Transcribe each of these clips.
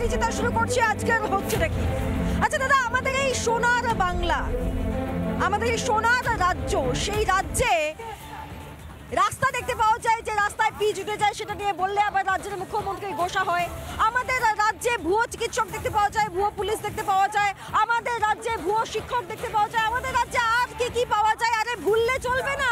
আমি যেটা শুরু করছি আজকের হচ্ছে নাকি। আচ্ছা দাদা, আমাদের এই সোনার বাংলা, আমাদের এই সোনার রাজ্য, সেই রাজ্যে রাস্তা দেখতে পাওয়া যায় যে রাস্তায় পিচ উঠে যায়, সেটা নিয়ে বললে আবার রাজ্যের মুখ্যমন্ত্রী গোসা হয়। আমাদের রাজ্যে ভুয়ো চিকিৎসক দেখতে পাওয়া যায়, ভুয়ো পুলিশ দেখতে পাওয়া যায়, আমাদের রাজ্যে ভুয়ো শিক্ষক দেখতে পাওয়া যায়, আমাদের রাজ্যে আর কি পাওয়া যায়? আরে ভুললে চলবে না,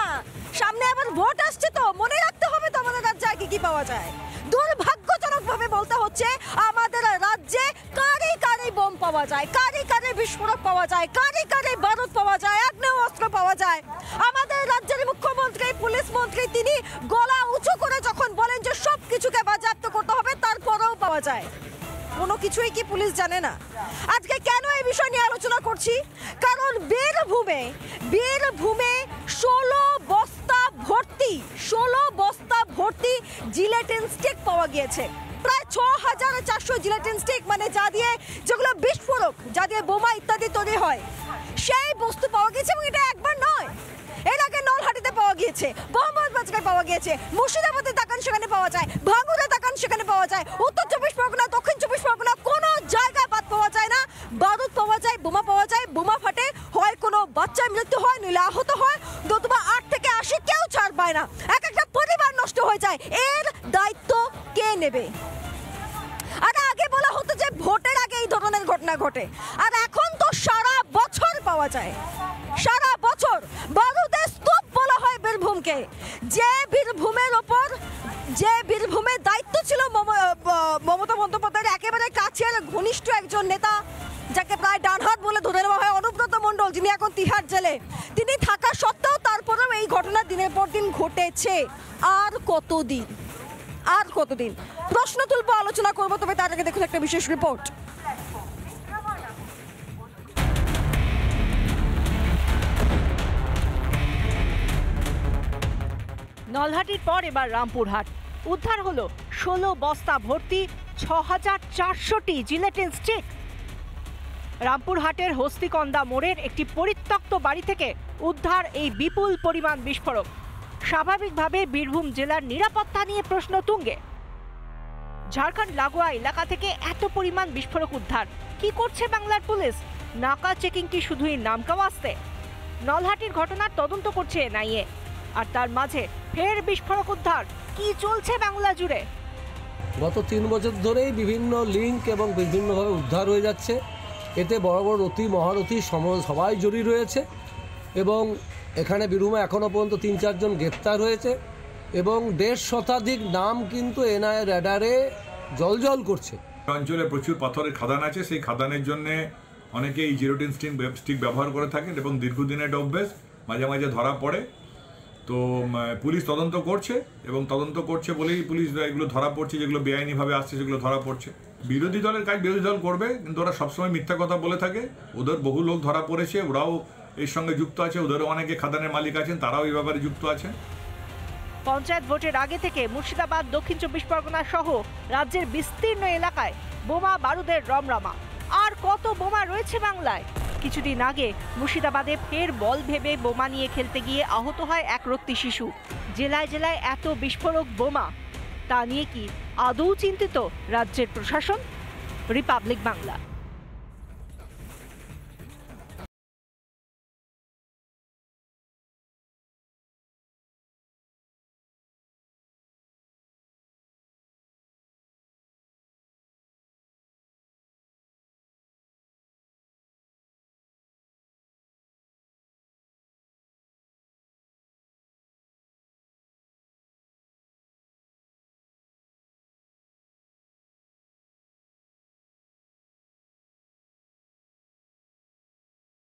সামনে আবার ভোট আসছে, তো মনে রাখতে হবে তো আমাদের রাজ্যে আর কি পাওয়া যায়। দুর্ভাগ্যজনকভাবে বলতে হচ্ছে, আমাদের রাজ্যে কারে কারে বোম পাওয়া যায়, কারে কারে বিস্ফোরক পাওয়া যায়, কারে কারে বারুদ পাওয়া যায়, আগ্নেয়াস্ত্র পাওয়া যায়। আমাদের রাজ্যের মুখ্যমন্ত্রী, পুলিশ মন্ত্রী তিনি গলা উঁচু করে যখন বলেন যে সব কিছুকে বাজেয়াপ্ত করতে হবে, তারপরেও পাওয়া যায়। কোনো কিছুই কি পুলিশ জানে না? আজকে কেন এই বিষয় নিয়ে আলোচনা করছি? কারণ বীরভূমে 16 বস্তা ভর্তি জিলেটিন স্টিক পাওয়া গিয়েছে। প্রায় 6400 জিলেটিন স্টিক, মানে যা দিয়ে, যেগুলো বিস্ফোরক, যা দিয়ে বোমা ইত্যাদি তৈরি হয়, সেই বস্তু পাওয়া গিয়েছে। এবং এটা একবার নয়, এর আগে নলহাটিতে পাওয়া গিয়েছে, মোহাম্মদবাজারে পাওয়া গিয়েছে, মুর্শিদাবাদে তাকান সেখানে পাওয়া যায়, ভাঙুরে তাকান সেখানে পাওয়া যায়, উত্তর 24 পরগনা, দক্ষিণ 24 পরগনা, কোনো জায়গায় বাদ পাওয়া যায় না। বারুদ পাওয়া যায়, বোমা পাওয়া যায়, বোমা ফাটে, হয় কোনো বাচ্চার মৃত্যু হয়, নইলে আহত হয়, নতুবা 8 থেকে 80 কেউ ছাড় পায় না, একটা পরিবার নষ্ট হয়ে যায়। এর দায়িত্ব কে নেবে? আর আগে বলা হতো যে ভোটের আগে এই ধরনের ঘটনা ঘটে, আর এখন তো সারা বছর পাওয়া যায়, সারা বছর। বারুদের স্তূপ বলা হয় বীরভূমকে, যে বীরভূমের দায়িত্ব ছিল মমতা বন্দ্যোপাধ্যায়ের একেবারে কাছের ঘনিষ্ঠ একজন নেতা, যাকে প্রায় ডানহাত বলে ধরে নেওয়া হয়, অনুব্রত মণ্ডল, যিনি এখন তিহার জেলে। তিনি থাকা সত্ত্বেও তারপরেও এই ঘটনা দিনের পর দিন ঘটেছে। আর কতদিন প্রশ্ন তুলবো, আলোচনা করবো, তবে তার আগে দেখুন একটা বিশেষ রিপোর্ট। নলহাটির পর এবার রামপুরহাট। উদ্ধার হলো 16 বস্তা ভর্তি 6400টি জিলেটিন স্টিক। রামপুরহাটের হস্তিকন্দা মোড়ের একটি পরিত্যক্ত বাড়ি থেকে উদ্ধার এই বিপুল পরিমাণ বিস্ফোরক। স্বাভাবিকভাবে বীরভূম জেলার নিরাপত্তা নিয়ে প্রশ্ন তুঙ্গে। ঝাড়খণ্ড লাগোয়া এলাকা থেকে এত পরিমাণ বিস্ফোরক উদ্ধার, কি করছে বাংলার পুলিশ? নাকা চেকিং কি শুধুই নামকাওয়াস্তে? নলহাটির ঘটনার তদন্ত করছে এনআইএ, আর তার মাঝে ফের বিস্ফোরক উদ্ধার। কি চলছে বাংলা জুড়ে? গত 3 বছর ধরেই বিভিন্ন লিঙ্ক এবং বিভিন্নভাবে উদ্ধার হয়ে যাচ্ছে। এতে বড় বড় রথী, মহারথী সবাই জড়িত রয়েছে, এবং এখানে বীরভূমে এখনও পর্যন্ত 3-4 জন গ্রেপ্তার হয়েছে, এবং 1.5 শতাধিক নাম কিন্তু এনআইএ র্যাডারে জলজল করছে। অঞ্চলে প্রচুর পাথরের খাদান আছে, সেই খাদানের জন্য অনেকে এই জিলেটিন স্টিক ব্যবহার করে থাকেন, এবং দীর্ঘদিনের একটা অভ্যেস, মাঝে মাঝে ধরা পড়ে। তো পুলিশ তদন্ত করছে, এবং তদন্ত করছে বলেই পুলিশ এগুলো ধরা পড়ছে, যেগুলো বেআইনিভাবে আসছে সেগুলো ধরা পড়ছে। বিরোধী দলের কাজ বিরোধী দল করবে, কিন্তু ওরা সবসময় মিথ্যা কথা বলে থাকে। ওদের বহু লোক ধরা পড়েছে, ওরাও এর সঙ্গে যুক্ত আছে, ওদেরও অনেকে খাদানের মালিক আছেন, তারাও এই ব্যাপারে যুক্ত আছেন। পঞ্চায়েত ভোটের আগে থেকে মুর্শিদাবাদ, দক্ষিণ 24 পরগনা সহ রাজ্যের বিস্তীর্ণ এলাকায় বোমা বারুদের রমরমা। আর কত বোমা রয়েছে বাংলায়? কিছুদিন আগে মুর্শিদাবাদে ফের বল ভেবে বোমা নিয়ে খেলতে গিয়ে আহত হয় এক রক্তী শিশু। জেলায় জেলায় এত বিস্ফোরক বোমা, তা নিয়ে কি আদৌ চিন্তিত রাজ্যের প্রশাসন? রিপাবলিক বাংলা।